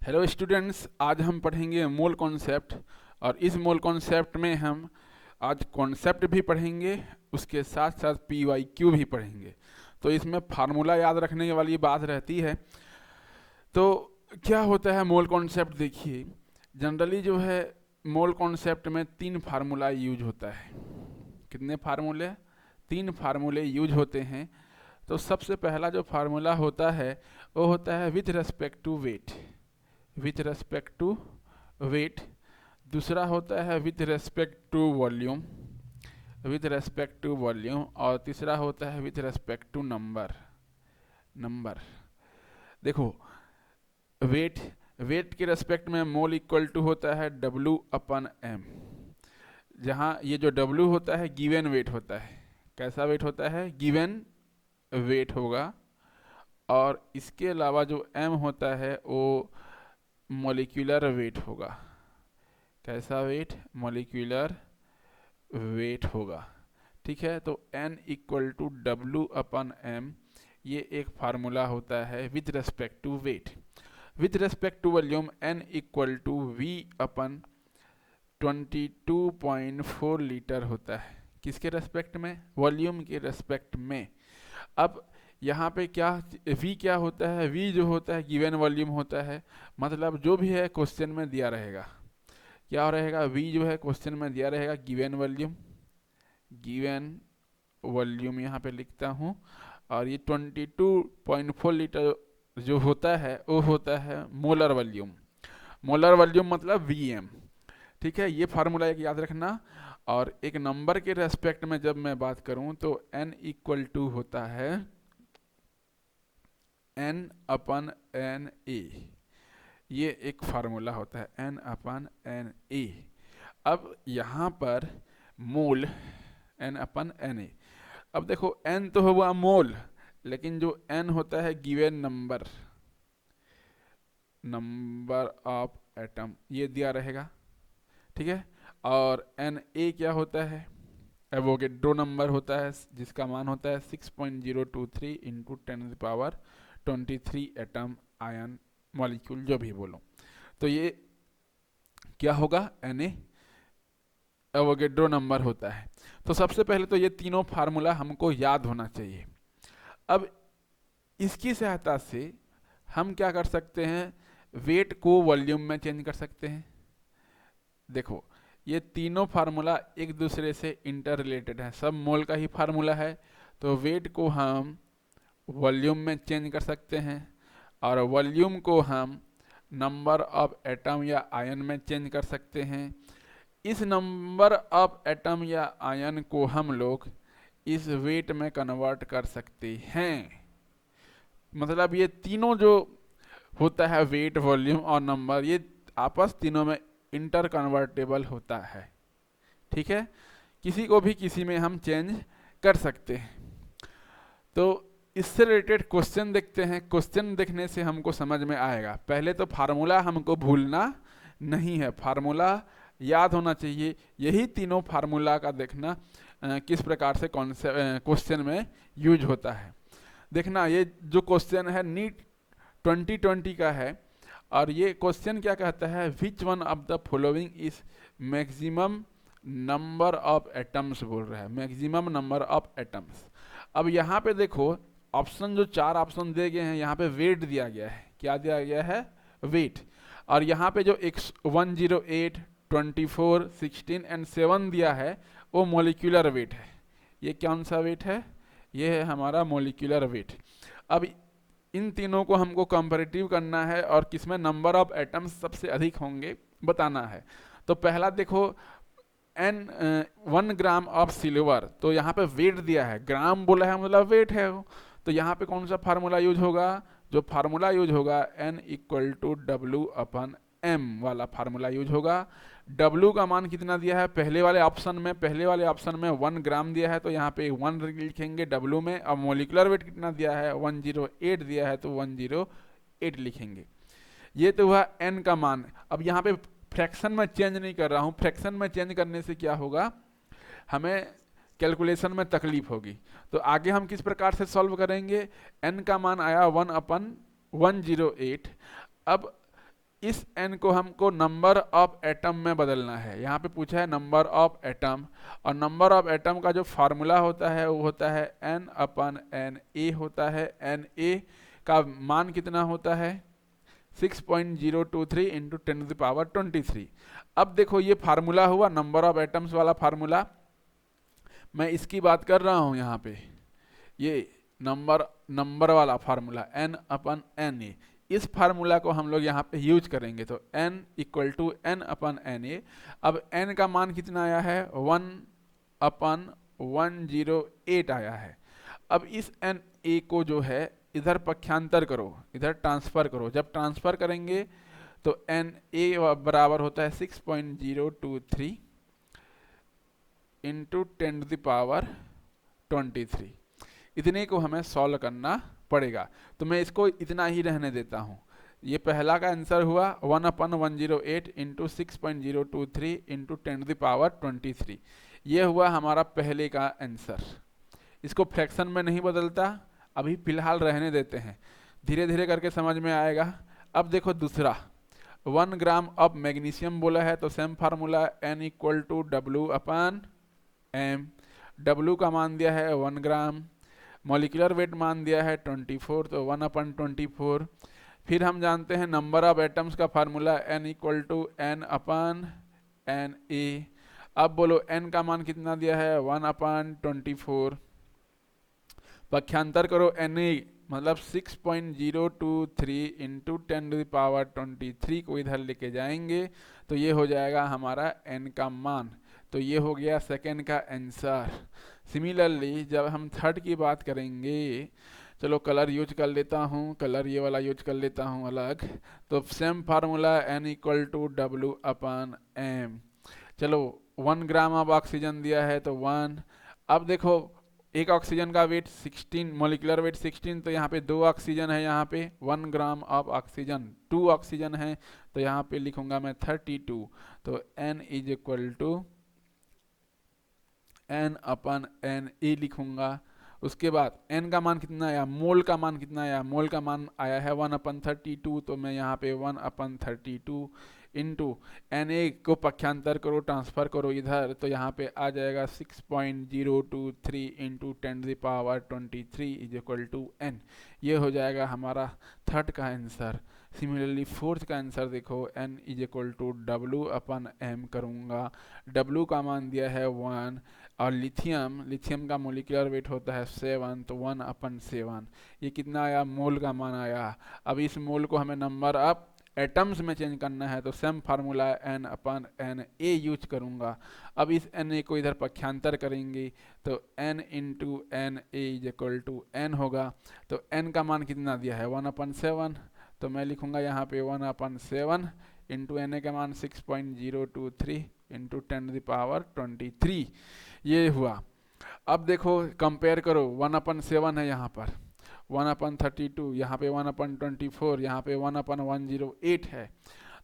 Hello students, आज हम पढ़ेंगे मोल कॉन्सेप्ट। और इस मोल कॉन्सेप्ट में हम आज कॉन्सेप्ट भी पढ़ेंगे, उसके साथ साथ पी वाई क्यू भी पढ़ेंगे। तो इसमें फार्मूला याद रखने वाली बात रहती है। तो क्या होता है मोल कॉन्सेप्ट? देखिए, जनरली जो है मोल कॉन्सेप्ट में 3 फार्मूला यूज होता है। कितने फार्मूले? 3 फार्मूले यूज होते हैं। तो सबसे पहला जो फार्मूला होता है वो होता है with respect to weight. With respect to weight. दूसरा होता है with respect to volume, with respect to volume. और तीसरा होता है with respect to number. Number देखो, वेट वेट के रेस्पेक्ट में मोल इक्वल टू होता है W अपन M। जहाँ ये जो W होता है गिवन वेट होता है। कैसा वेट होता है? गिवन वेट होगा। और इसके अलावा जो M होता है वो मॉलिक्यूलर वेट होगा। कैसा वेट? मॉलिक्यूलर वेट होगा। ठीक है, तो N equal to W upon M, ये एक फार्मूला होता है with respect to weight. With respect to volume N equal to V upon 22.4 litre होता है। किसके रेस्पेक्ट में? वॉल्यूम के रेस्पेक्ट में। अब यहाँ पे क्या V क्या होता है? V जो होता है गिवन वॉल्यूम होता है। मतलब जो भी है क्वेश्चन में दिया रहेगा। क्या रहेगा? V जो है क्वेश्चन में दिया रहेगा गिवन वॉल्यूम। गिवन वॉल्यूम यहाँ पे लिखता हूँ। और ये 22.4 लीटर जो होता है वो होता है मोलर वॉल्यूम। मोलर वॉल्यूम मतलब Vm। ठीक है, ये फार्मूला एक याद रखना। और एक नंबर के रेस्पेक्ट में जब मैं बात करूं तो N इक्वल टू होता है N अपन एन ए। ये एक फार्मूला होता है N अपन एन ए। अब यहाँ पर मोल N अपन एन ए। अब देखो N तो हुआ मोल, लेकिन जो N होता है given number, number of atom, ये दिया रहेगा। ठीक है, और Na क्या होता है? एवोगेड्रो नंबर होता है जिसका मान होता है 6.023 इंटू 10⁻23 एटम आयन मॉलिक्यूल, जो भी बोलो। तो ये क्या होगा? Na एवोगेड्रो नंबर होता है। तो सबसे पहले तो ये तीनों फार्मूला हमको याद होना चाहिए। अब इसकी सहायता से हम क्या कर सकते हैं? वेट को वॉल्यूम में चेंज कर सकते हैं। देखो, ये तीनों फार्मूला एक दूसरे से इंटर रिलेटेड है, सब मोल का ही फार्मूला है। तो वेट को हम वॉल्यूम में चेंज कर सकते हैं, और वॉल्यूम को हम नंबर ऑफ एटम या आयन में चेंज कर सकते हैं। इस नंबर ऑफ एटम या आयन को हम लोग इस वेट में कन्वर्ट कर सकते हैं। मतलब ये तीनों जो होता है वेट, वॉल्यूम और नंबर, ये आपस तीनों में इंटर कन्वर्टेबल होता है। ठीक है, किसी को भी किसी में हम चेंज कर सकते हैं। तो इससे रिलेटेड क्वेश्चन देखते हैं। क्वेश्चन देखने से हमको समझ में आएगा। पहले तो फार्मूला हमको भूलना नहीं है, फार्मूला याद होना चाहिए। यही तीनों फार्मूला का देखना किस प्रकार से क्वेश्चन में यूज होता है। देखना, ये जो क्वेश्चन है नीट 2020 का है। और ये क्वेश्चन क्या कहता है? Which one of the following is maximum number of atoms बोल रहा है, मैक्सिमम नंबर ऑफ एटम्स। अब यहाँ पे देखो, ऑप्शन जो 4 ऑप्शन दिए गए हैं, यहाँ पे वेट दिया गया है। क्या दिया गया है? वेट। और यहाँ पे जो 108, 24, 16 एंड 7 दिया है वो मोलिकुलर वेट है। ये कौन सा वेट है? ये है हमारा मोलिकुलर वेट। अब इन तीनों को हमको कंपैरेटिव करना है और किसमें नंबर ऑफ एटम्स सबसे अधिक होंगे बताना है। तो पहला देखो, 1 ग्राम ऑफ सिल्वर, तो यहाँ पे वेट दिया है, ग्राम बोला है मतलब वेट है वो। तो यहाँ पे कौन सा फार्मूला यूज होगा? जो फार्मूला यूज होगा N equal to W upon M वाला फार्मूला यूज होगा। W का मान कितना दिया है? पहले वाले ऑप्शन में 1 ग्राम दिया है, तो यहाँ पे 1 लिखेंगे W में। अब मोलिकुलर वेट कितना दिया है? 108 दिया है, तो 108 लिखेंगे। ये तो हुआ N का मान। अब यहाँ पे फ्रैक्शन में चेंज नहीं कर रहा हूँ। फ्रैक्शन में चेंज करने से क्या होगा? हमें कैलकुलेशन में तकलीफ होगी। तो आगे हम किस प्रकार से सॉल्व करेंगे? N का मान आया 1 अपन 108। अब इस n को हमको नंबर ऑफ एटम में बदलना है। यहाँ पे पूछा है नंबर ऑफ एटम, और नंबर ऑफ एटम का जो फार्मूला होता है वो होता है n अपन एन ए होता है। एन ए का मान कितना होता है 6.023 इंटू 10⁻23। अब देखो ये फार्मूला हुआ नंबर ऑफ एटम्स वाला फार्मूला, मैं इसकी बात कर रहा हूँ यहाँ पे, ये नंबर वाला formula n upon N A, इस फार्मूला को हम लोग यहाँ पे यूज करेंगे। तो n equal to n upon N A. अब n का मान कितना आया है 1/108 आया है। अब इस n a को जो है इधर पक्षांतर करो, इधर ट्रांसफर करो। जब ट्रांसफर करेंगे तो n a बराबर होता है 6.023 इंटू 10⁻23। इतने को हमें सॉल्व करना पड़ेगा, तो मैं इसको इतना ही रहने देता हूँ। ये पहला का आंसर हुआ 1/108 इंटू 6.023 इंटू 10⁻23। ये हुआ हमारा पहले का आंसर। इसको फ्रैक्शन में नहीं बदलता, अभी फिलहाल रहने देते हैं, धीरे धीरे करके समझ में आएगा। अब देखो दूसरा 1 ग्राम ऑफ मैग्नीशियम बोला है, तो same formula n equal to W upon M. W का मान दिया है 1 ग्राम, मॉलिक्यूलर वेट मान दिया है 24, तो 1/24। फिर हम जानते हैं नंबर ऑफ एटम्स का formula n equal to n upon N A. अब बोलो n का मान कितना दिया है 1/24, पक्षांतर करो n ए मतलब 6.023 इंटू 10⁻23 को इधर लेके जाएंगे तो ये हो जाएगा हमारा n का मान। तो ये हो गया सेकेंड का आंसर। सिमिलरली जब हम थर्ड की बात करेंगे, चलो कलर यूज कर लेता हूँ, कलर ये वाला यूज कर लेता हूँ अलग। तो same formula n equal to W upon M. चलो 1 ग्राम ऑफ ऑक्सीजन दिया है तो 1। अब देखो एक ऑक्सीजन का वेट 16, मॉलिक्यूलर वेट 16, तो यहाँ पे 2 ऑक्सीजन है, यहाँ पे 1 ग्राम ऑफ ऑक्सीजन 2 ऑक्सीजन है, तो यहाँ पे लिखूंगा मैं 32। तो n is equal to n upon N A लिखूंगा। उसके बाद n का मान कितना आया, मोल का मान कितना आया, मोल का मान आया है 1/32, तो मैं यहाँ पे 1/32 इंटू एन ए को पक्षांतर करो, ट्रांसफर करो इधर, तो यहाँ पे आ जाएगा 6.023 into 10⁻23 is equal to n। ये हो जाएगा हमारा थर्ड का आंसर। सिमिलरली फोर्थ का आंसर देखो n is equal to W upon M करूँगा। डब्ल्यू का मान दिया है 1, और लिथियम का मोलिकुलर वेट होता है 7, तो 1/7। ये कितना आया, मोल का मान आया। अब इस मोल को हमें नंबर ऑफ एटम्स में चेंज करना है, तो same formula n upon N A use करूँगा। अब इस n ए को इधर पक्षांतर करेंगे तो n into N A is equal to n होगा। तो n का मान कितना दिया है 1/7, तो मैं लिखूँगा यहाँ पे 1/7 इंटू एन ए का मान 6.023 इंटू 10⁻23। ये हुआ। अब देखो कंपेयर करो, 1/7 है यहाँ पर, 1/32, यहाँ पे 1/24, यहाँ पे 1/108 है।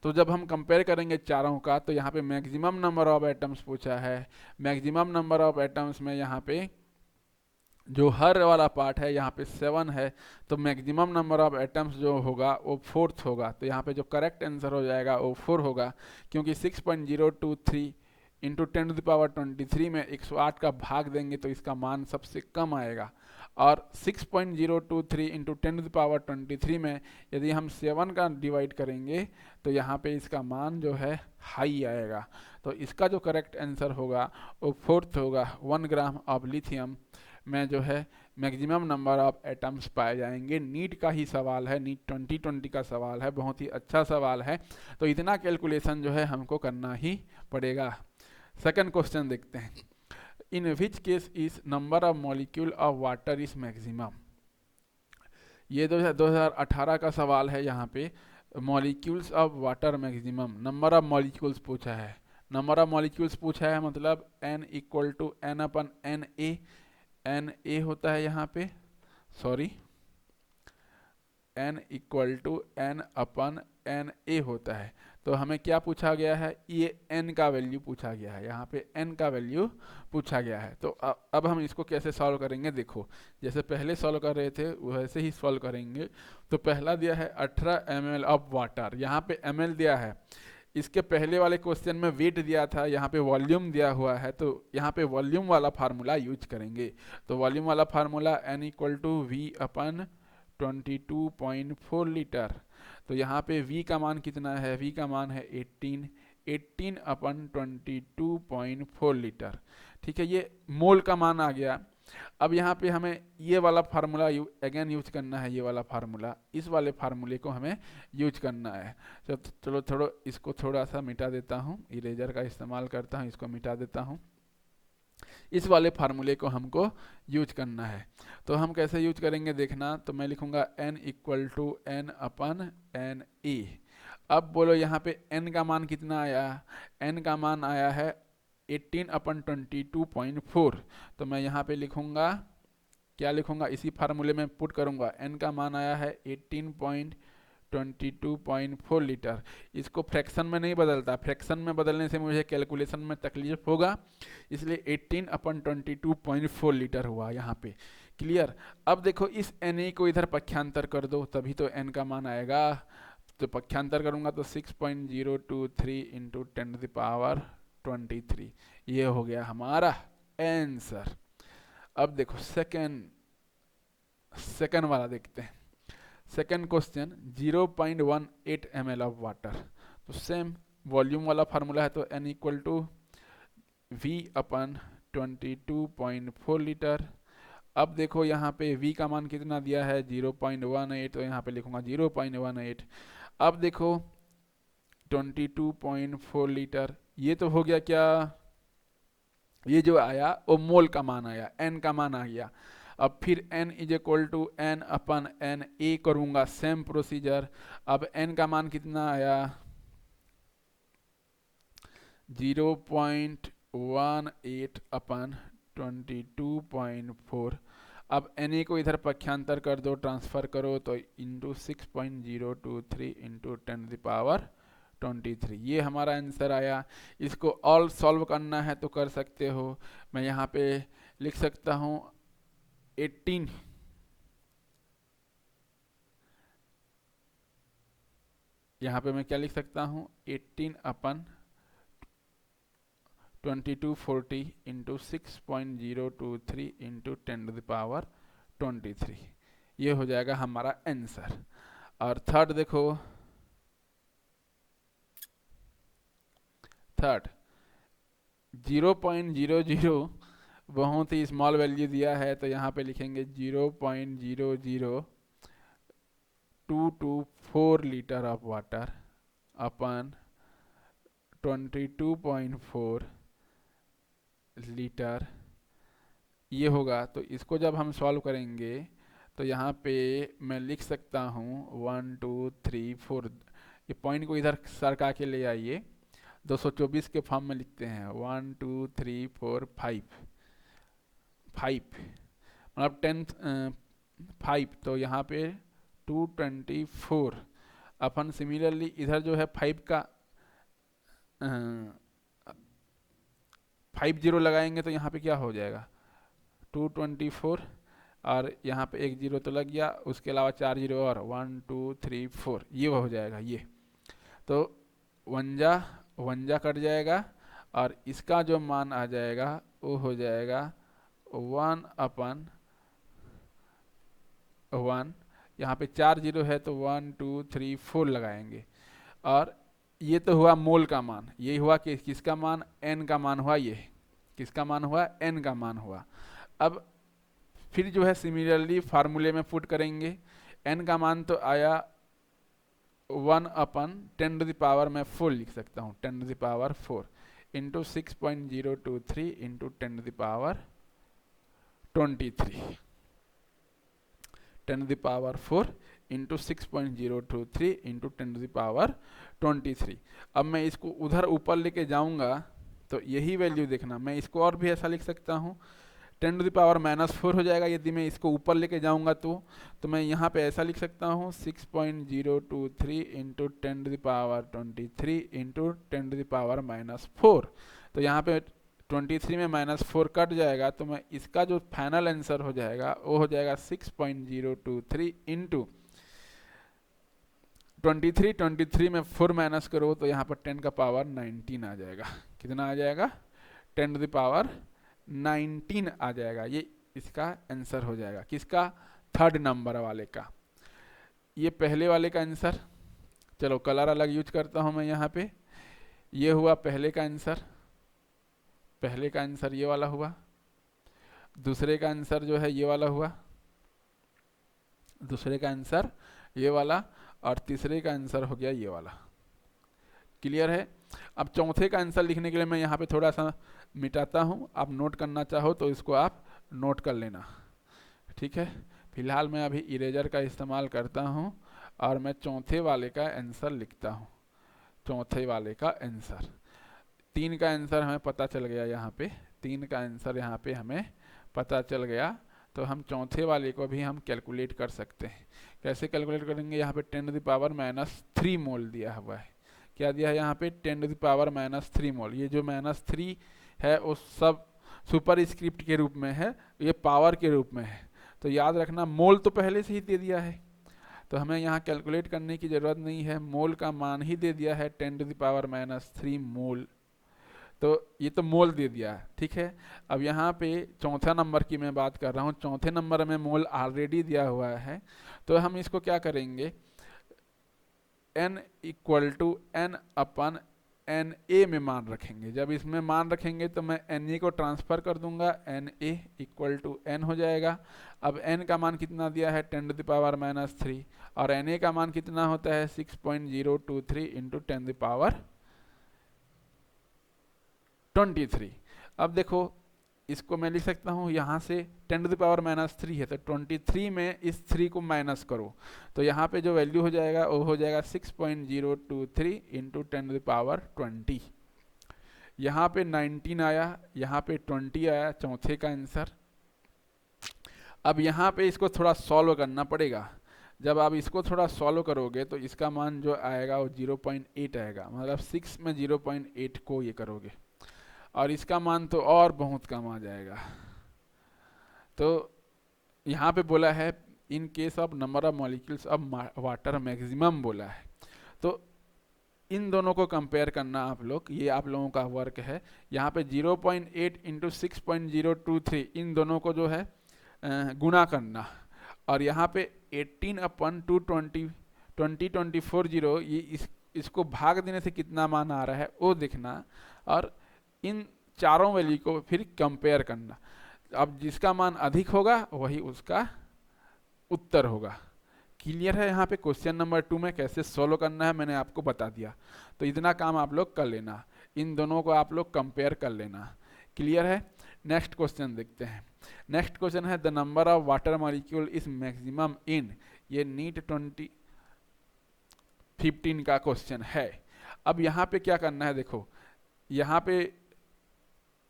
तो जब हम कंपेयर करेंगे चारों का, तो यहाँ पे मैक्सिमम नंबर ऑफ एटम्स पूछा है। मैक्सिमम नंबर ऑफ एटम्स में यहाँ पे जो हर वाला पार्ट है यहाँ पे 7 है, तो मैक्सिमम नंबर ऑफ एटम्स जो होगा वो 4th होगा। तो यहाँ पे जो करेक्ट आंसर हो जाएगा वो 4 होगा, क्योंकि 6.023 इंटू 10⁻23 में 108 का भाग देंगे तो इसका मान सबसे कम आएगा, और 6.023 इंटू 10⁻23 में यदि हम 7 का डिवाइड करेंगे तो यहाँ पे इसका मान जो है हाई आएगा। तो इसका जो करेक्ट आंसर होगा वो 4th होगा। 1 ग्राम ऑफ लिथियम में जो है मैक्सिमम नंबर ऑफ एटम्स पाए जाएंगे। नीट का ही सवाल है, नीट 2020 का सवाल है, बहुत ही अच्छा सवाल है। तो इतना कैलकुलेशन जो है हमको करना ही पड़ेगा। सेकंड क्वेश्चन देखते हैं, in which case is number of molecule of water is maximum. ये 2018 का सवाल है। यहाँ पे molecules of water maximum, number of molecules पूछा है। नंबर ऑफ मॉलिक्यूल्स पूछा है मतलब n equal to n upon N A, N A होता है यहाँ पे, sorry n equal to n upon N A होता है। तो हमें क्या पूछा गया है, ये n का वैल्यू पूछा गया है, यहाँ पे n का वैल्यू पूछा गया है। तो अब हम इसको कैसे सॉल्व करेंगे, देखो जैसे पहले सॉल्व कर रहे थे वैसे ही सॉल्व करेंगे। तो पहला दिया है 18 ml ऑफ वाटर, यहाँ पे ml दिया है। इसके पहले वाले क्वेश्चन में वेट दिया था, यहाँ पे वॉल्यूम दिया हुआ है, तो यहाँ पे वॉल्यूम वाला फार्मूला यूज करेंगे। तो वॉल्यूम वाला formula n equal to V अपन 22.4 लीटर। तो यहाँ पे v का मान कितना है, v का मान है 18 अपन 22.4 लीटर। ठीक है, ये मोल का मान आ गया। अब यहाँ पे हमें ये वाला फार्मूला अगेन यूज करना है, ये वाला फार्मूला, इस वाले फार्मूले को हमें यूज करना है। चलो इसको थोड़ा सा मिटा देता हूँ, इरेजर का इस्तेमाल करता हूँ, इसको मिटा देता हूँ। इस वाले फार्मूले को हमको यूज करना है। तो हम कैसे यूज करेंगे देखना, तो मैं लिखूंगा n equal to n upon N A. अब बोलो यहाँ पे n का मान कितना आया, n का मान आया है 18 अपन 22.4। तो मैं यहाँ पे लिखूंगा, क्या लिखूंगा, इसी फार्मूले में पुट करूंगा, n का मान आया है 18.22.4 लीटर। इसको फ्रैक्शन में नहीं बदलता, फ्रैक्शन में बदलने से मुझे कैलकुलेशन में तकलीफ होगा, इसलिए 18 अपन 22.4 लीटर हुआ यहाँ पे। क्लियर। अब देखो इस Na को इधर पक्षांतर कर दो, तभी तो n का मान आएगा। तो पक्षांतर करूंगा तो 6.023 इंटू 10⁻23, ये हो गया हमारा आंसर। अब देखो सेकंड वाला देखते हैं। Second question 0.18 ml of water. तो सेम वॉल्यूम वाला फार्मूला है, तो n equal to v upon 22.4 litre. अब देखो यहाँ पे v का मान कितना दिया है 0.18, तो यहाँ पे लिखूंगा 0.18। अब देखो 22.4 लीटर, ये तो हो गया क्या, ये जो आया वो मोल का मान आया, n का मान आ गया। अब फिर n is equal to n upon N A करूंगा, सेम प्रोसीजर। अब n का मान कितना आया 0.18 अपन 22.4। अब Na को इधर पक्षांतर कर दो, ट्रांसफर करो, तो इंटू 6.023 इंटू 10⁻23, ये हमारा आंसर आया। इसको ऑल सॉल्व करना है तो कर सकते हो। मैं यहाँ पे लिख सकता हूँ 18, यहाँ पे मैं क्या लिख सकता हूँ 18 अपन 2240 इंटू 6.023 इंटू 10⁻23, ये हो जाएगा हमारा आंसर। और थर्ड देखो, थर्ड 0.00 बहुत ही स्मॉल वैल्यू दिया है, तो यहाँ पे लिखेंगे 0.00224 litre of water upon 22.4 litre, ये होगा। तो इसको जब हम सॉल्व करेंगे तो यहाँ पे मैं लिख सकता हूँ 1 2 3 4, ये पॉइंट को इधर सरका के ले आइए, 224 के फॉर्म में लिखते हैं 1 2 3 4 5 मतलब 5, तो यहाँ पे 224 अपन सिमिलरली इधर जो है 5 का 50 लगाएंगे, तो यहाँ पे क्या हो जाएगा 224, और यहाँ पे एक जीरो तो लग गया, उसके अलावा 4 जीरो और 1 2 3 4, ये हो जाएगा। ये तो 1 कट जाएगा, और इसका जो मान आ जाएगा वो हो जाएगा 1 अपन 1, यहाँ पे 4 जीरो है तो 1 2 3 4 लगाएंगे, और ये तो हुआ मोल का मान, ये हुआ कि किसका मान, n का मान हुआ, ये किसका मान हुआ, n का मान हुआ। अब फिर जो है सिमिलरली फार्मूले में पुट करेंगे, n का मान तो आया 1 अपन 10⁻4 लिख सकता हूँ, 10⁻4 इंटू 6.023 इंटू 10⁻23, 10⁻4 इंटू 6.023 इंटू 10⁻23। अब मैं इसको उधर ऊपर लेके जाऊंगा तो यही वैल्यू देखना, मैं इसको और भी ऐसा लिख सकता हूँ 10 टू द पावर -4 हो जाएगा। यदि मैं इसको ऊपर लेके जाऊंगा तो मैं यहाँ पे ऐसा लिख सकता हूँ 6.023 into 10 to the power 23 into 10 to the power -4। तो यहाँ पे 23 में -4 कट जाएगा, तो मैं इसका जो फाइनल आंसर हो जाएगा वो हो जाएगा 6.023 इंटू 23 में 4 माइनस करो तो यहाँ पर 10 का पावर 19 आ जाएगा। कितना आ जाएगा? 10 टू द पावर 19 आ जाएगा। ये इसका आंसर हो जाएगा। किसका? थर्ड नंबर वाले का। ये पहले वाले का आंसर। चलो कलर अलग यूज करता हूँ मैं यहाँ पे। ये हुआ पहले का आंसर। पहले का आंसर ये वाला हुआ। दूसरे का आंसर जो है ये वाला हुआ। दूसरे का आंसर ये वाला, और तीसरे का आंसर हो गया ये वाला। क्लियर है? अब चौथे का आंसर लिखने के लिए मैं यहाँ पे थोड़ा सा मिटाता हूँ। आप नोट करना चाहो तो इसको आप नोट कर लेना, ठीक है। फिलहाल मैं अभी इरेजर का इस्तेमाल करता हूँ और मैं चौथे वाले का आंसर लिखता हूँ। चौथे वाले का आंसर, 3 का आंसर हमें पता चल गया। यहाँ पे 3 का आंसर यहाँ पे हमें पता चल गया, तो हम चौथे वाले को भी हम कैलकुलेट कर सकते हैं। कैसे कैलकुलेट करेंगे? यहाँ पे 10 टू द पावर -3 मोल दिया हुआ है। क्या दिया है यहाँ पे? 10 टू द पावर -3 मोल। ये जो -3 है वो सब सुपर स्क्रिप्ट के रूप में है, ये पावर के रूप में है। तो याद रखना, मोल तो पहले से ही दे दिया है, तो हमें यहाँ कैलकुलेट करने की ज़रूरत नहीं है। मोल का मान ही दे दिया है 10 टू द पावर -3 मोल। तो ये तो मोल दे दिया है, ठीक है। अब यहाँ पे चौथा नंबर की मैं बात कर रहा हूँ। चौथे नंबर में मोल ऑलरेडी दिया हुआ है, तो हम इसको क्या करेंगे? n इक्वल टू n अपन Na में मान रखेंगे। जब इसमें मान रखेंगे तो मैं Na को ट्रांसफर कर दूंगा, Na इक्वल टू n हो जाएगा। अब n का मान कितना दिया है? 10 टू द पावर -3, और Na का मान कितना होता है? 6.023 इंटू 10 टू द पावर 23। अब देखो इसको मैं लिख सकता हूँ यहाँ से 10 टू द पावर -3 है, तो 23 में इस 3 को माइनस करो, तो यहाँ पे जो वैल्यू हो जाएगा वो हो जाएगा 6.023 इंटू 10 टू द पावर 20। यहाँ पे 19 आया, यहाँ पे 20 आया, चौथे का आंसर। अब यहाँ पे इसको थोड़ा सॉल्व करना पड़ेगा। जब आप इसको थोड़ा सॉल्व करोगे तो इसका मान जो आएगा वो 0.8 आएगा। मतलब 6 में 0.8 को ये करोगे, और इसका मान तो और बहुत कम आ जाएगा। तो यहाँ पे बोला है in case of number of molecules of water maximum बोला है। तो इन दोनों को कंपेयर करना आप लोग, ये आप लोगों का वर्क है। यहाँ पे 0.8 इंटू 6.023 इन दोनों को जो है गुणा करना, और यहाँ पे 18/220 ये इसको भाग देने से कितना मान आ रहा है वो देखना, और इन चारों वैल्यू को फिर कंपेयर करना। अब जिसका मान अधिक होगा वही उसका उत्तर होगा। क्लियर है? यहाँ पे क्वेश्चन नंबर 2 में कैसे सोल्व करना है मैंने आपको बता दिया। तो इतना काम आप लोग कर लेना, इन दोनों को आप लोग कंपेयर कर लेना। क्लियर है? नेक्स्ट क्वेश्चन देखते हैं। नेक्स्ट क्वेश्चन है the number of water molecule is maximum इन, ये नीट 2015 का क्वेश्चन है। अब यहाँ पे क्या करना है? देखो यहाँ पे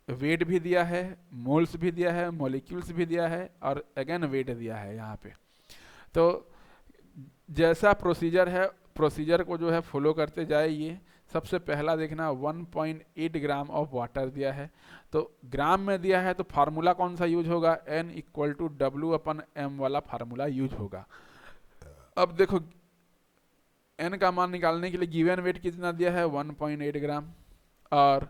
वेट भी दिया है, मोल्स भी दिया है, मॉलिक्यूल्स भी दिया है, और अगेन वेट दिया है यहाँ पे। तो जैसा प्रोसीजर है, प्रोसीजर को जो है फॉलो करते जाइए। सबसे पहला देखना 1.8 ग्राम ऑफ वाटर दिया है, तो ग्राम में दिया है तो फार्मूला कौन सा यूज होगा? N इक्वल टू W/M वाला फार्मूला यूज होगा। अब देखो N का मान निकालने के लिए गिवन वेट कितना दिया है? 1.8 ग्राम, और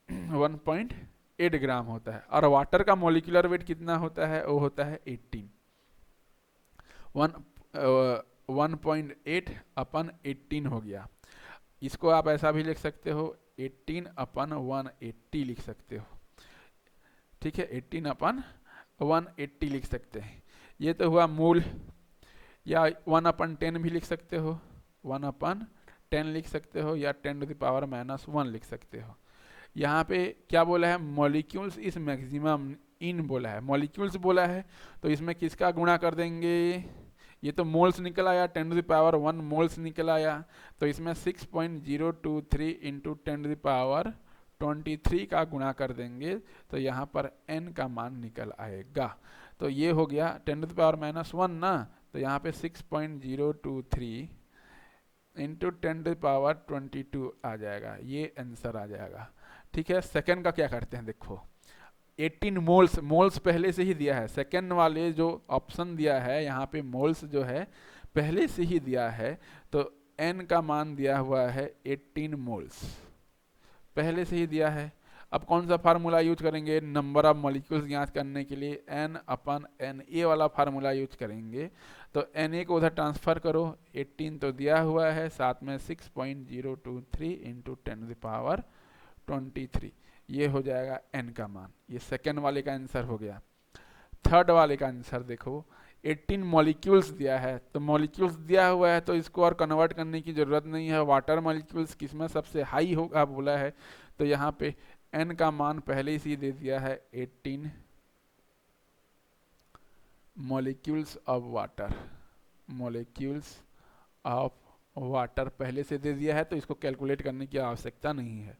1.8 ग्राम होता है, और वाटर का मॉलिक्यूलर वेट कितना होता है? वो होता है 18। 1.8/18 हो गया। इसको आप ऐसा भी लिख सकते हो, 18/180 लिख सकते हो, ठीक है। 18/180 लिख सकते हैं। ये तो हुआ मूल, या 1/10 भी लिख सकते हो, 1/10 लिख सकते हो, या 10 टू द पावर -1 लिख सकते हो। यहाँ पे क्या बोला है? मॉलिक्यूल्स इज मैक्सिमम इन बोला है, मॉलिक्यूल्स बोला है, तो इसमें किसका गुणा कर देंगे? ये तो मोल्स निकल आया, 10 टू द पावर 1 मोल्स निकल आया, तो इसमें 6.023 इंटू 10 टू द पावर 23 का गुणा कर देंगे तो यहाँ पर n का मान निकल आएगा। तो ये हो गया 10⁻⁻1 ना, तो यहाँ पे 6.023 इंटू 10⁻22 आ जाएगा, ये आंसर आ जाएगा। ठीक है, सेकंड का क्या करते हैं, देखो 18 मोल्स, मोल्स पहले से ही दिया है, सेकंड वाले जो ऑप्शन दिया है यहाँ पे मोल्स जो है पहले से ही दिया है, तो n का मान दिया हुआ है 18 मोल्स, पहले से ही दिया है। अब कौन सा फार्मूला यूज करेंगे, नंबर ऑफ मॉलिक्यूल्स ज्ञात करने के लिए n/Na वाला फार्मूला यूज करेंगे। तो Na को उधर ट्रांसफर करो, 18 तो दिया हुआ है, साथ में 6.023 इंटू 10⁻23, ये हो जाएगा n का मान। ये सेकेंड वाले का आंसर हो गया। थर्ड वाले का आंसर देखो, 18 मॉलिक्यूल्स दिया है, तो मॉलिक्यूल्स दिया हुआ है तो इसको और कन्वर्ट करने की जरूरत नहीं है। वाटर मॉलिक्यूल्स किसमें सबसे हाई होगा बोला है, तो यहाँ पे n का मान पहले से ही दे दिया है 18 molecules of water, molecules of water पहले से दे दिया है, तो इसको कैलकुलेट करने की आवश्यकता नहीं है।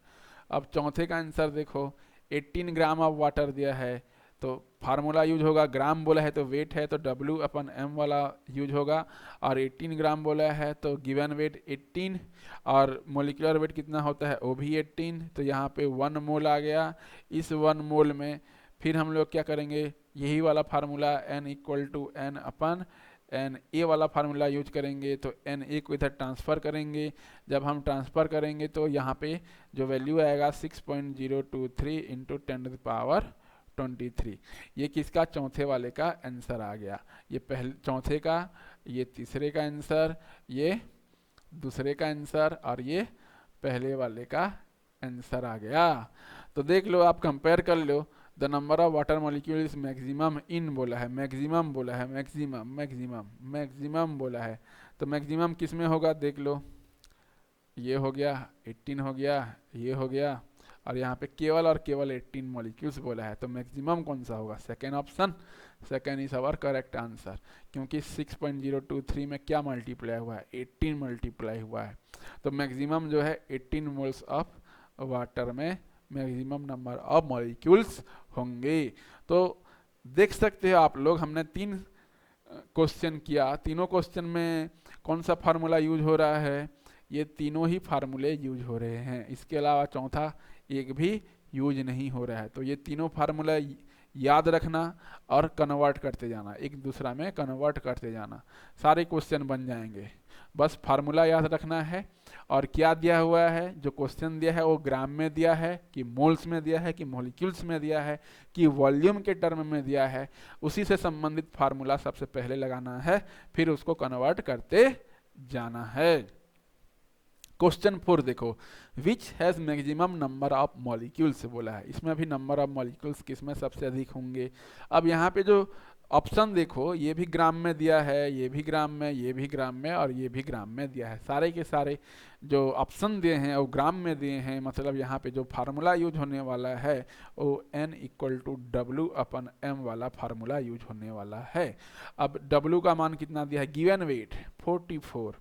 अब चौथे का आंसर देखो, 18 ग्राम ऑफ वाटर दिया है, तो फार्मूला यूज होगा, ग्राम बोला है तो वेट है तो W/m वाला यूज होगा, और 18 ग्राम बोला है तो गिवन वेट 18 और मोलिकुलर वेट कितना होता है वो भी 18, तो यहाँ पे 1 मोल आ गया। इस 1 मोल में फिर हम लोग क्या करेंगे, यही वाला फार्मूला n=n/Na वाला फार्मूला यूज करेंगे, तो Na को इधर ट्रांसफ़र करेंगे। जब हम ट्रांसफ़र करेंगे तो यहाँ पे जो वैल्यू आएगा 6.023 इंटू 10⁻23, ये किसका, चौथे वाले का आंसर आ गया। ये पहले चौथे का, ये तीसरे का आंसर, ये दूसरे का आंसर, और ये पहले वाले का आंसर आ गया। तो देख लो, आप कंपेयर कर लो, the number of water molecule is maximum in बोला है, मैक्सिमम बोला है, मैक्सिमम बोला है, तो मैक्सिमम किस में होगा देख लो, ये हो गया 18 हो गया, ये हो गया, और यहाँ पे केवल और केवल 18 मॉलिक्यूल्स बोला है, तो मैक्सिमम कौन सा होगा, second option, second is our correct answer, क्योंकि 6.023 में क्या मल्टीप्लाई हुआ है, 18 मल्टीप्लाई हुआ है, तो मैक्सिमम जो है 18 मोल्स ऑफ वाटर में मैक्सिमम नंबर ऑफ मॉलिक्यूल्स होंगे। तो देख सकते हो आप लोग, हमने 3 क्वेश्चन किया, तीनों क्वेश्चन में कौन सा फार्मूला यूज हो रहा है, ये तीनों ही फार्मूले यूज हो रहे हैं, इसके अलावा चौथा एक भी यूज नहीं हो रहा है। तो ये तीनों फार्मूला याद रखना और कन्वर्ट करते जाना, एक दूसरा में कन्वर्ट करते जाना, सारे क्वेश्चन बन जाएंगे। बस फार्मूला याद रखना है, और क्या दिया हुआ है, जो क्वेश्चन दिया है वो ग्राम में दिया है कि मोल्स में दिया है कि मॉलिक्यूल्स में दिया है कि वॉल्यूम के टर्म में दिया है, उसी से संबंधित फार्मूला सबसे पहले लगाना है, फिर उसको कन्वर्ट करते जाना है। क्वेश्चन 4 देखो, which has maximum number of molecules बोला है, इसमें भी नंबर ऑफ मॉलिक्यूल्स किसमें सबसे अधिक होंगे। अब यहाँ पे जो ऑप्शन देखो, ये भी ग्राम में दिया है, ये भी ग्राम में, ये भी ग्राम में, और ये भी ग्राम में दिया है, सारे के सारे जो ऑप्शन दिए हैं वो ग्राम में दिए हैं, मतलब यहाँ पे जो फार्मूला यूज होने वाला है वो n=W/m वाला फार्मूला यूज होने वाला है। अब W का मान कितना दिया है, गिवन वेट 44,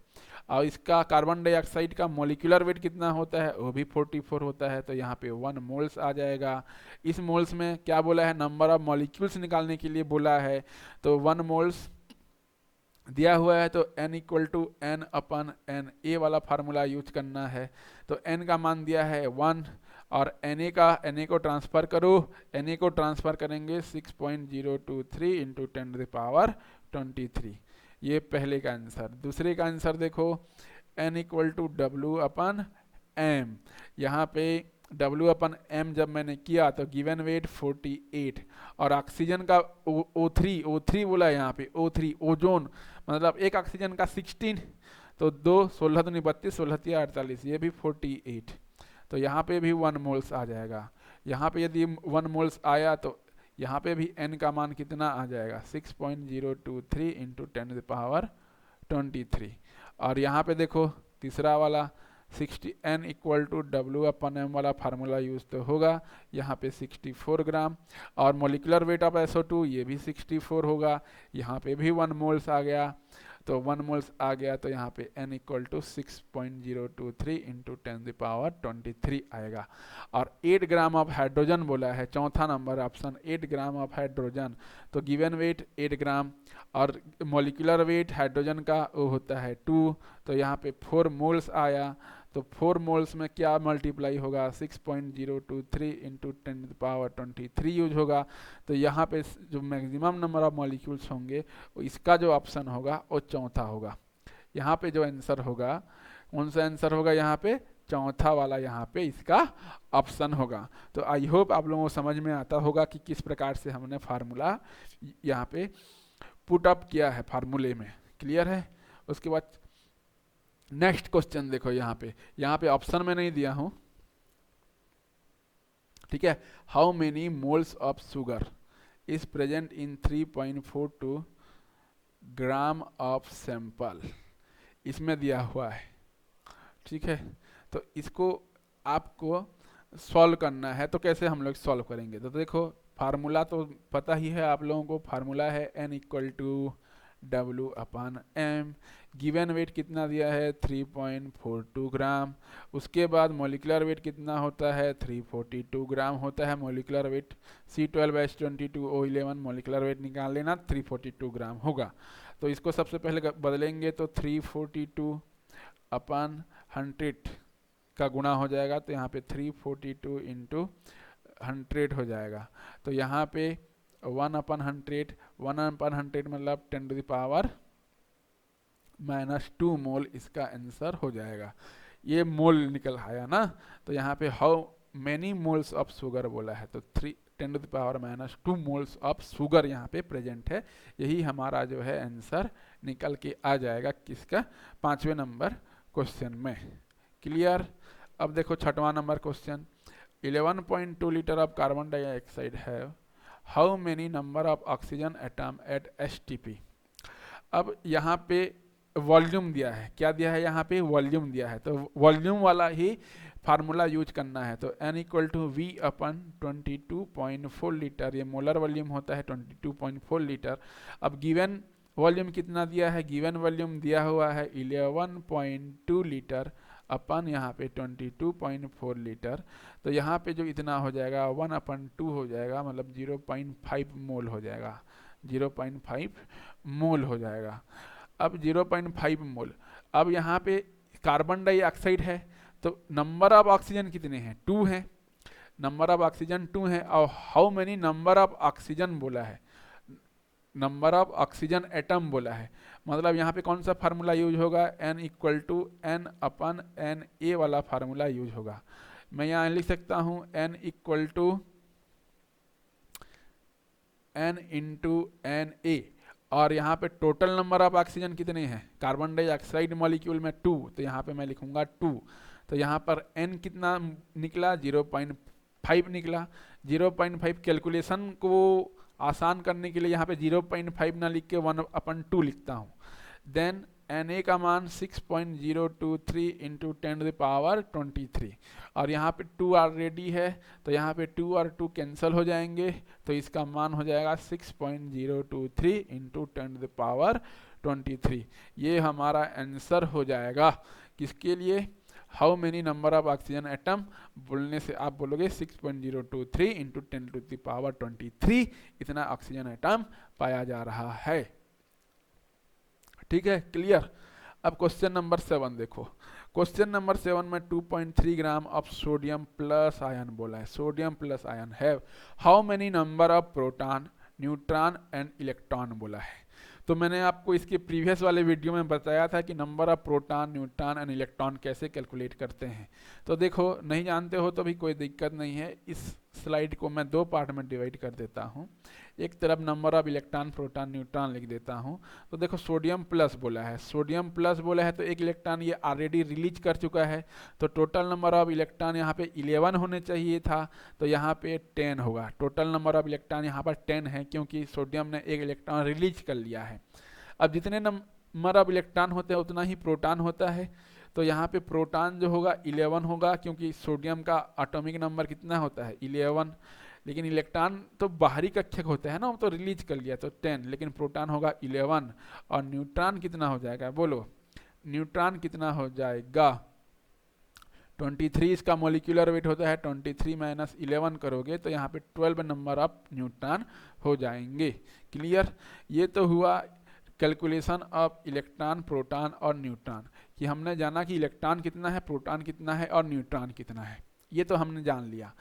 और इसका कार्बन डाइऑक्साइड का मोलिकुलर वेट कितना होता है, वो भी 44 होता है, तो यहाँ पे 1 मोल्स आ जाएगा। इस मोल्स में क्या बोला है, नंबर ऑफ मॉलिक्यूल्स निकालने के लिए बोला है, तो 1 मोल्स दिया हुआ है, तो n=n/Na वाला फार्मूला यूज करना है, तो n का मान दिया है 1, और Na को ट्रांसफ़र करो, Na को ट्रांसफ़र करेंगे 6.023 इंटू 10⁻23, ये पहले का आंसर। दूसरे का आंसर देखो, n=W/m, यहाँ पे W/m जब मैंने किया तो गिवन वेट 48, और ऑक्सीजन का O3 बोला है यहाँ पे, O3 ओजोन, मतलब एक ऑक्सीजन का 16, तो 2 16 दूनी 32, 16 तिया 48, ये भी 48, तो यहाँ पे भी 1 मोल्स आ जाएगा। यहाँ पे यदि 1 मोल्स आया तो यहाँ पे भी n का मान कितना आ जाएगा, 6.023 इंटू 10⁻23, और यहाँ पे देखो तीसरा वाला n=W/m वाला फार्मूला यूज तो होगा, यहाँ पे 64 ग्राम, और मोलिकुलर वेट ऑफ SO2 ये भी 64 होगा, यहाँ पे भी 1 मोल्स आ गया। तो 1 मोल्स आ गया, तो यहाँ पे n इक्वल टू 6.023 इंटू 10⁻23 आएगा। और 8 ग्राम ऑफ हाइड्रोजन बोला है, चौथा number option 8 gram of hydrogen. तो गिवन वेट 8 ग्राम और मॉलिक्यूलर वेट हाइड्रोजन का वो होता है 2, तो यहाँ पे 4 मोल्स आया। तो 4 मोल्स में क्या मल्टीप्लाई होगा, 6.023 इंटू 10⁻23 यूज होगा। तो यहाँ पे जो मैक्सिमम नंबर ऑफ मॉलिक्यूल्स होंगे इसका जो ऑप्शन होगा वो चौथा होगा। यहाँ पे जो आंसर होगा, कौन सा आंसर होगा यहाँ पे, चौथा वाला यहाँ पे इसका ऑप्शन होगा। तो आई होप आप लोगों को समझ में आता होगा कि किस प्रकार से हमने फार्मूला यहाँ पे पुट अप किया है फार्मूले में। क्लियर है। उसके बाद नेक्स्ट क्वेश्चन देखो, यहाँ पे ऑप्शन में नहीं दिया हूं, ठीक है। How many moles of sugar is present in 3.42 gram of sample, इसमें दिया हुआ है, ठीक है। तो इसको आपको सॉल्व करना है। तो कैसे हम लोग सॉल्व करेंगे, तो देखो फार्मूला तो पता ही है आप लोगों को, फार्मूला है n equal to W/m। Given weight कितना दिया है, 3.42 ग्राम। उसके बाद मोलिकुलर वेट कितना होता है, 342 ग्राम होता है molecular weight. C12H22O11 molecular weight निकाल लेना, 342 ग्राम होगा। तो इसको सबसे पहले बदलेंगे तो 342/100 का गुणा हो जाएगा, तो यहाँ पे 342 इंटू 100 हो जाएगा। तो यहाँ पे 1/100 मतलब 10⁻⁻2 मोल इसका आंसर हो जाएगा। ये मोल निकल आया ना। तो यहाँ पे how many moles of sugar बोला है, तो 10⁻⁻2 मोल्स ऑफ शुगर यहाँ पे प्रेजेंट है। यही हमारा जो है आंसर निकल के आ जाएगा किसका, 5वें नंबर क्वेश्चन में। क्लियर। अब देखो 6वां number question, 11.2 litre of carbon dioxide है, how many number of oxygen atom at STP। अब यहाँ पे वॉल्यूम दिया है, क्या दिया है यहाँ पे, वॉल्यूम दिया है। तो वॉल्यूम वाला ही फार्मूला यूज करना है। तो n equal to V/22.4 litre, ये मोलर वॉल्यूम होता है 22.4 लीटर। अब गिवन वॉल्यूम कितना दिया है, गिवन वॉल्यूम दिया हुआ है 11.2 लीटर अपन यहाँ पे 22.4 लीटर। तो यहाँ पे जो इतना हो जाएगा 1/2 हो जाएगा, मतलब 0.5 मोल हो जाएगा, 0.5 मोल हो जाएगा। अब 0.5 मोल, अब यहाँ पे कार्बन डाइऑक्साइड है, तो नंबर ऑफ ऑक्सीजन कितने हैं, 2 हैं, नंबर ऑफ ऑक्सीजन 2 है। और how many number of oxygen बोला है, नंबर ऑफ ऑक्सीजन एटम बोला है, मतलब यहाँ पे कौन सा फार्मूला यूज होगा, n इक्वल टू n/Na वाला फार्मूला यूज होगा। मैं यहाँ लिख सकता हूँ n equal to n into Na, और यहाँ पे टोटल नंबर ऑफ ऑक्सीजन कितने हैं, कार्बन डाइऑक्साइड मॉलिक्यूल में 2, तो यहाँ पे मैं लिखूंगा 2। तो यहाँ पर n कितना निकला, 0.5 निकला। 0.5 कैलकुलेशन को आसान करने के लिए यहाँ पे 0.5 ना लिख के 1/2 लिखता हूँ। देन Na का मान 6.023 इंटू 10⁻23, और यहाँ पे 2 ऑलरेडी है, तो यहाँ पे 2 और 2 कैंसिल हो जाएंगे, तो इसका मान हो जाएगा 6.023 इंटू 10⁻23। ये हमारा आंसर हो जाएगा किसके लिए, how many number of oxygen atom बोलने से आप बोलोगे 6.023 इंटू 10⁻23 इतना ऑक्सीजन एटम पाया जा रहा है। ठीक है, क्लियर। अब क्वेश्चन नंबर 7 देखो, क्वेश्चन नंबर 7 में 2.3 gram of sodium plus ion बोला है, सोडियम प्लस आयन है, how many number of proton neutron and electron बोला है। तो मैंने आपको इसके प्रीवियस वाले वीडियो में बताया था कि number of proton neutron and electron कैसे कैलकुलेट करते हैं। तो देखो नहीं जानते हो तो भी कोई दिक्कत नहीं है, इस स्लाइड को मैं 2 पार्ट में डिवाइड कर देता हूँ। एक तरफ number of electron proton neutron लिख देता हूँ। तो देखो सोडियम प्लस बोला है, सोडियम प्लस बोला है तो एक इलेक्ट्रॉन ये ऑलरेडी रिलीज कर चुका है, तो टोटल नंबर ऑफ इलेक्ट्रॉन यहाँ पे 11 होने चाहिए था, तो यहाँ पे 10 होगा। टोटल नंबर ऑफ इलेक्ट्रॉन यहाँ पर 10 है क्योंकि सोडियम ने एक इलेक्ट्रॉन रिलीज कर लिया है। अब जितने नंबर ऑफ इलेक्ट्रॉन होते हैं उतना ही प्रोटॉन होता है, तो यहाँ पे प्रोटॉन जो होगा 11 होगा क्योंकि सोडियम का एटॉमिक नंबर कितना होता है 11। लेकिन इलेक्ट्रॉन तो बाहरी कक्षक होते हैं ना, वो तो रिलीज कर लिया तो 10, लेकिन प्रोटॉन होगा 11 और न्यूट्रॉन कितना हो जाएगा, बोलो न्यूट्रॉन कितना हो जाएगा, 23 इसका मोलिकुलर वेट होता है, 23 माइनस 11 करोगे तो यहाँ पे 12 नंबर ऑफ न्यूट्रॉन हो जाएंगे। क्लियर, ये तो हुआ कैलकुलेशन ऑफ इलेक्ट्रॉन, प्रोटॉन और न्यूट्रॉन, कि हमने जाना कि इलेक्ट्रॉन कितना है, प्रोटॉन कितना है और न्यूट्रॉन कितना है, ये तो हमने जान लिया।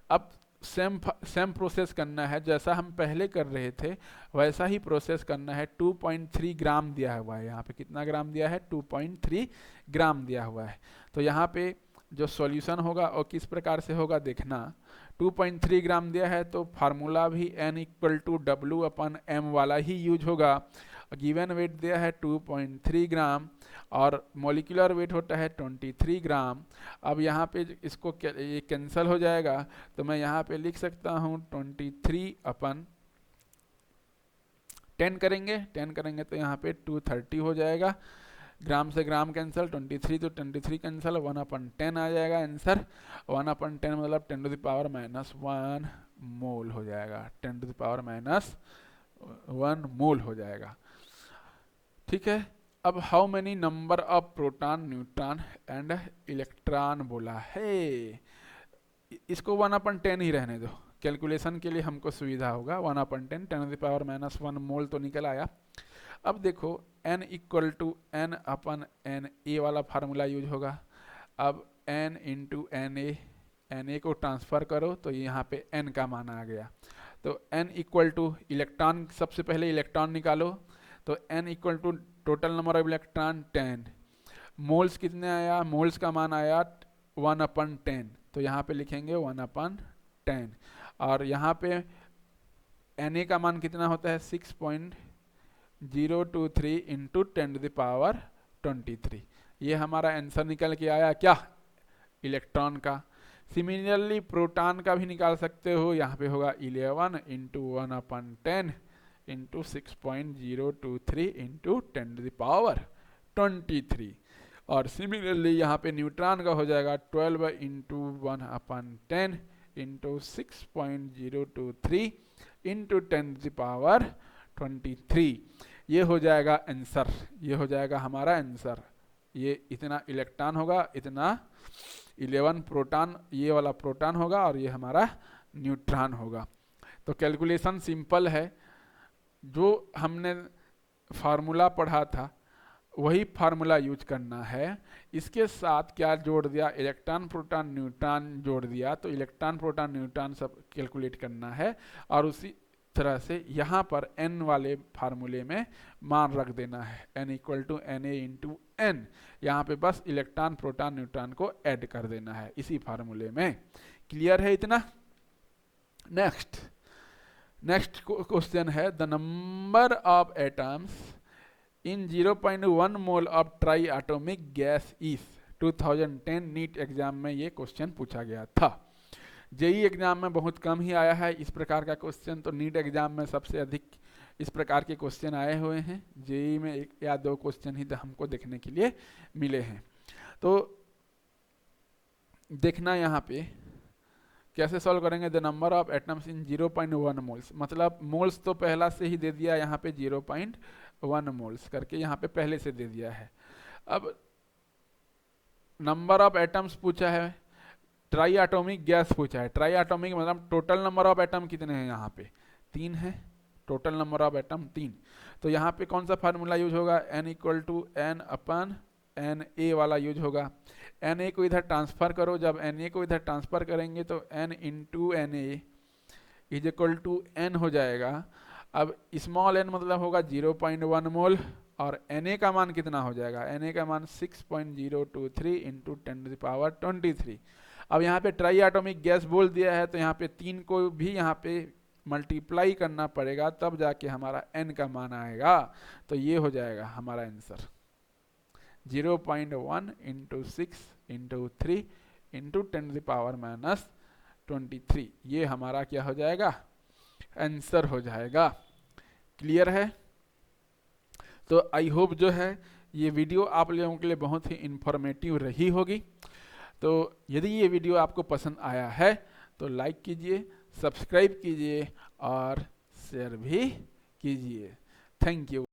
अब सेम प्रोसेस करना है, जैसा हम पहले कर रहे थे वैसा ही प्रोसेस करना है। 2.3 ग्राम दिया हुआ है, यहाँ पे कितना ग्राम दिया है, 2.3 ग्राम दिया हुआ है। तो यहाँ पे जो सॉल्यूशन होगा और किस प्रकार से होगा देखना, 2.3 ग्राम दिया है तो फार्मूला भी n = W/m वाला ही यूज होगा। गिवन वेट दिया है 2.3 ग्राम और मोलिकुलर वेट होता है 23 ग्राम। अब यहाँ पे इसको ये कैंसिल हो जाएगा, तो मैं यहाँ पे लिख सकता हूँ 23/10 करेंगे, 10 करेंगे तो यहाँ पे 230 हो जाएगा। ग्राम से ग्राम कैंसिल, 23 तो 23 कैंसिल, 1/10 आ जाएगा आंसर। 1/10 मतलब 10⁻⁻1 मोल हो जाएगा, 10⁻⁻1 मोल हो जाएगा। ठीक है, अब how many number of proton, neutron and electron बोला है, इसको 1/10 ही रहने दो, कैलकुलेशन के लिए हमको सुविधा होगा। 1/10, 10⁻⁻1 मोल तो निकल आया। अब देखो n = n/n, ए वाला फार्मूला यूज होगा। अब n × na को ट्रांसफर करो तो यहाँ पे n का मान आ गया। तो n = इलेक्ट्रॉन, सबसे पहले इलेक्ट्रॉन निकालो, तो n = total number of electron 10। Moles कितने आया, मोल्स का मान आया 1/10, तो यहाँ पे लिखेंगे 1/10। और यहाँ पे Na का मान कितना होता है, 6.023 × 10⁻23। ये हमारा आंसर निकल के आया क्या, इलेक्ट्रॉन का। सिमिलरली प्रोटॉन का भी निकाल सकते हो, यहाँ पे होगा 11 × 1/10 × 6.023 × 10⁻23। और सिमिलरली यहाँ पे न्यूट्रॉन का हो जाएगा 12 × 1/10 × 6.023 × 10⁻23। ये हो जाएगा आंसर, ये हो जाएगा हमारा आंसर। ये इतना इलेक्ट्रॉन होगा, इतना 11 प्रोटॉन, ये वाला प्रोटॉन होगा और ये हमारा न्यूट्रॉन होगा। तो कैलकुलेशन सिंपल है, जो हमने फार्मूला पढ़ा था वही फार्मूला यूज करना है। इसके साथ क्या जोड़ दिया, इलेक्ट्रॉन, प्रोटॉन, न्यूट्रॉन जोड़ दिया, तो इलेक्ट्रॉन, प्रोटॉन, न्यूट्रॉन सब कैलकुलेट करना है। और उसी तरह से यहाँ पर n वाले फार्मूले में मान रख देना है, n = na × n। यहाँ पे बस इलेक्ट्रॉन, प्रोटॉन, न्यूट्रॉन को ऐड कर देना है इसी फार्मूले में। क्लियर है इतना? नेक्स्ट क्वेश्चन है, the number of atoms in 0.1 mole of tri atomic gas is. 2010 NEET exam में ये क्वेश्चन पूछा गया था। जेई एग्जाम में बहुत कम ही आया है इस प्रकार का क्वेश्चन, तो नीट एग्जाम में सबसे अधिक इस प्रकार के क्वेश्चन आए हुए हैं। जेई में 1 या 2 क्वेश्चन ही हमको देखने के लिए मिले हैं। तो देखना यहाँ पे कैसे सॉल्व करेंगे। The number of atoms in 0.1 moles, मतलब मोल्स तो पहला से ही दे दिया, यहाँ पे 0.1 मोल्स करके यहाँ पे पहले से दे दिया है। अब नंबर ऑफ एटम्स पूछा है, ट्राई एटॉमिक गैस पूछा है। ट्राई एटॉमिक मतलब टोटल नंबर ऑफ एटम कितने हैं, यहाँ पे 3 है, टोटल नंबर ऑफ एटम 3। तो यहाँ पे कौन सा फार्मूला यूज होगा, n = n/na वाला यूज होगा। na को इधर ट्रांसफर करो, जब na को इधर ट्रांसफर करेंगे तो n × na = n हो जाएगा। अब स्मॉल n मतलब होगा 0.1 मोल और na का मान कितना हो जाएगा, na का मान 6.023 × 10⁻23। अब यहाँ पे ट्राई एटॉमिक गैस बोल दिया है, तो यहाँ पे 3 को भी यहाँ पे मल्टीप्लाई करना पड़ेगा, तब जाके हमारा n का मान आएगा। तो ये हो जाएगा हमारा आंसर, 0.1 × 6 × 3 × 10⁻23। ये हमारा क्या हो जाएगा, आंसर हो जाएगा। क्लियर है? तो आई होप जो है ये वीडियो आप लोगों के लिए बहुत ही इंफॉर्मेटिव रही होगी। तो यदि ये वीडियो आपको पसंद आया है तो लाइक कीजिए, सब्सक्राइब कीजिए और शेयर भी कीजिए। Thank you.